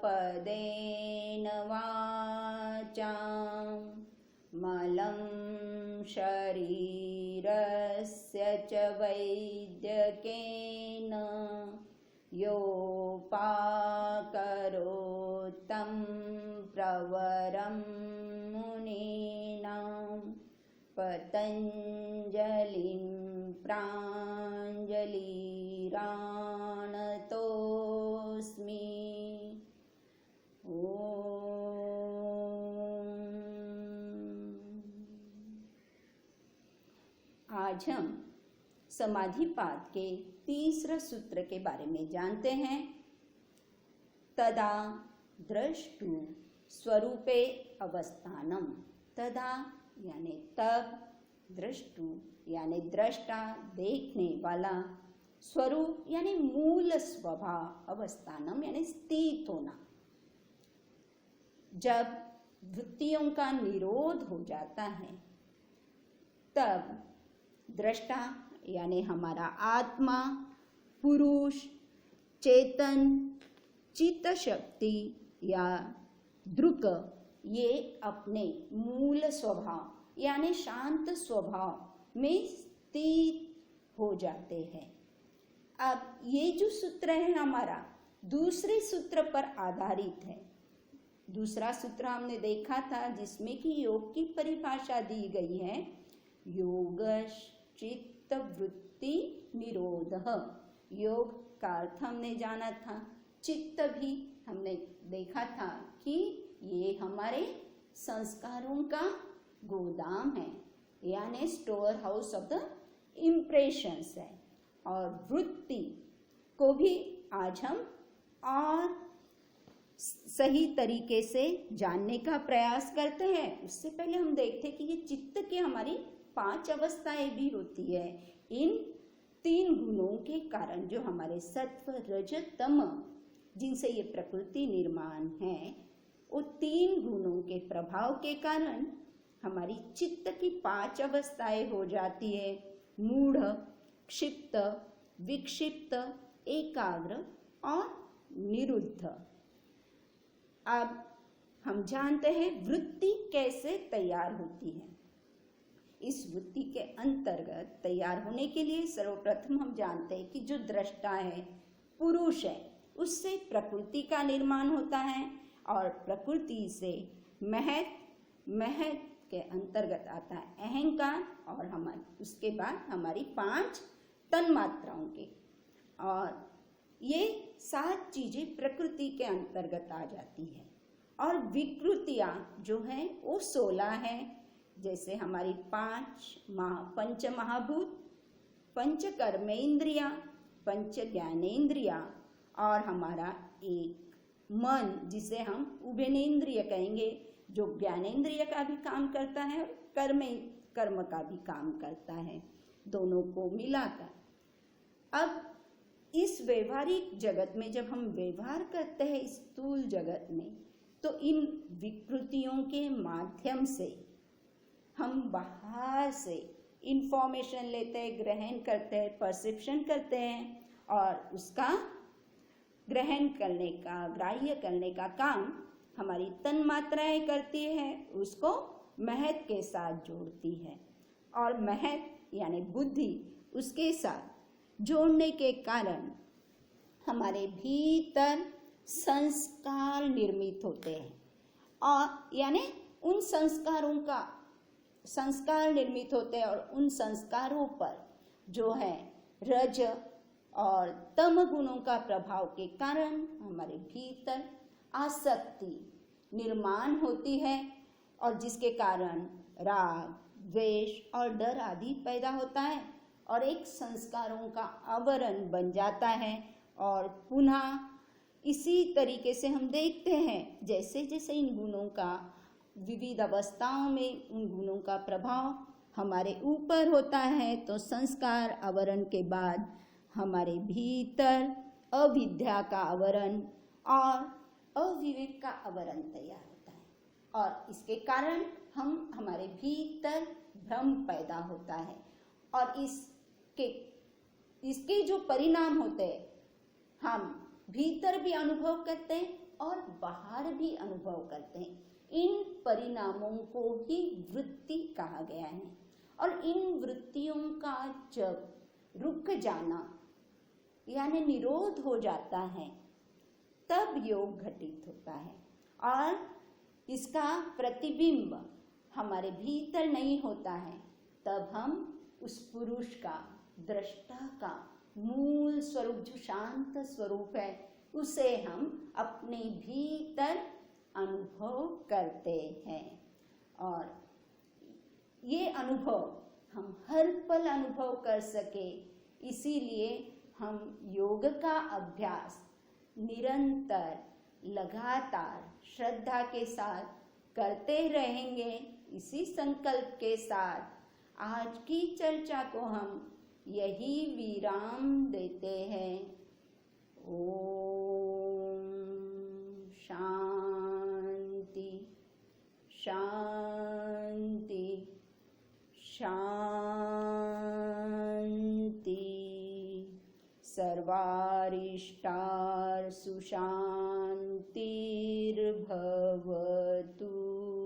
पदेन वाचां मलं शरीरस्य च वैद्यकेन योपाकरोत्तं प्रवरं मुनीनां पतञ्जलिं प्राञ्जलिरानतोऽस्मि। आज हम समाधिपाद के तीसरे सूत्र के बारे में जानते हैं। तदा द्रष्टु स्वरूपे अवस्थानम। तदा यानी तब, द्रष्टु यानी दृष्टा देखने वाला, स्वरूप यानी मूल स्वभाव, अवस्थानम यानी स्थित होना। जब वृत्तियों का निरोध हो जाता है तब दृष्टा यानी हमारा आत्मा, पुरुष, चेतन, चित्त शक्ति या दृक्, ये अपने मूल स्वभाव यानी शांत स्वभाव में स्थित हो जाते हैं। अब ये जो सूत्र है हमारा दूसरे सूत्र पर आधारित है। दूसरा सूत्र हमने देखा था जिसमें कि योग की परिभाषा दी गई है, योग चित्त वृत्ति निरोध। योग का अर्थ हमने जाना था, चित्त भी हमने देखा था कि ये हमारे संस्कारों का गोदाम है यानी store house of the impressions है। और वृत्ति को भी आज हम और सही तरीके से जानने का प्रयास करते हैं। उससे पहले हम देखते हैं कि ये चित्त की हमारी 5 अवस्थाएं भी होती है। इन 3 गुणों के कारण जो हमारे सत्व रज तम जिनसे ये प्रकृति निर्माण है, वो 3 गुणों के प्रभाव के कारण हमारी चित्त की 5 अवस्थाएं हो जाती है, मूढ़, क्षिप्त, विक्षिप्त, एकाग्र और निरुद्ध। अब हम जानते हैं वृत्ति कैसे तैयार होती है। इस वृत्ति के अंतर्गत तैयार होने के लिए सर्वप्रथम हम जानते हैं कि जो दृष्टा है, पुरुष है, उससे प्रकृति का निर्माण होता है और प्रकृति से महत के अंतर्गत आता है अहंकार और हमारी उसके बाद हमारी 5 तन्मात्राओं के, और ये 7 चीजें प्रकृति के अंतर्गत आ जाती है। और विकृतियां जो हैं वो 16 है, जैसे हमारी 5 महाभूत, 5 कर्मेंद्रिया, 5 ज्ञानेंद्रिया और हमारा एक मन जिसे हम उभयनेंद्रिय कहेंगे, जो ज्ञानेंद्रिय का भी काम करता है और कर्म का भी काम करता है, दोनों को मिलाकर। अब इस व्यवहारिक जगत में जब हम व्यवहार करते हैं इस स्थूल जगत में, तो इन विकृतियों के माध्यम से हम बाहर से इंफॉर्मेशन लेते हैं, ग्रहण करते हैं, परसेप्शन करते हैं और उसका ग्रहण करने का, ग्राह्य करने का काम हमारी तन्मात्राएं करती है, उसको महत के साथ जोड़ती है और महत यानी बुद्धि उसके साथ जोड़ने के कारण हमारे भीतर संस्कार निर्मित होते हैं। और यानी उन संस्कार निर्मित होते हैं और उन संस्कारों पर जो है रज और तम गुणों का प्रभाव के कारण हमारे भीतर आसक्ति निर्माण होती है और जिसके कारण राग, द्वेष और डर आदि पैदा होता है और एक संस्कारों का आवरण बन जाता है। और पुनः इसी तरीके से हम देखते हैं जैसे जैसे इन गुणों का विविध अवस्थाओं में उन गुणों का प्रभाव हमारे ऊपर होता है, तो संस्कार आवरण के बाद हमारे भीतर अविद्या का आवरण और अविवेक का आवरण तैयार होता है और इसके कारण हमारे भीतर भ्रम पैदा होता है और इसके जो परिणाम होते हैं हम भीतर भी अनुभव करते हैं और बाहर भी अनुभव करते हैं। इन परिणामों को ही वृत्ति कहा गया है। और इन वृत्तियों का जब रुक जाना यानी निरोध हो जाता है, तब योग घटित होता है। और इसका प्रतिबिंब हमारे भीतर नहीं होता है, तब हम उस पुरुष का, दृष्टा का मूल स्वरूप, जो शांत स्वरूप है, उसे हम अपने भीतर अनुभव करते हैं। और ये अनुभव हम हर पल अनुभव कर सके, इसीलिए हम योग का अभ्यास निरंतर, लगातार, श्रद्धा के साथ करते रहेंगे। इसी संकल्प के साथ आज की चर्चा को हम यही विराम देते हैं। ओम शांति शांति शांति। सर्वारिष्टार् सुशान्तिर्भवतु।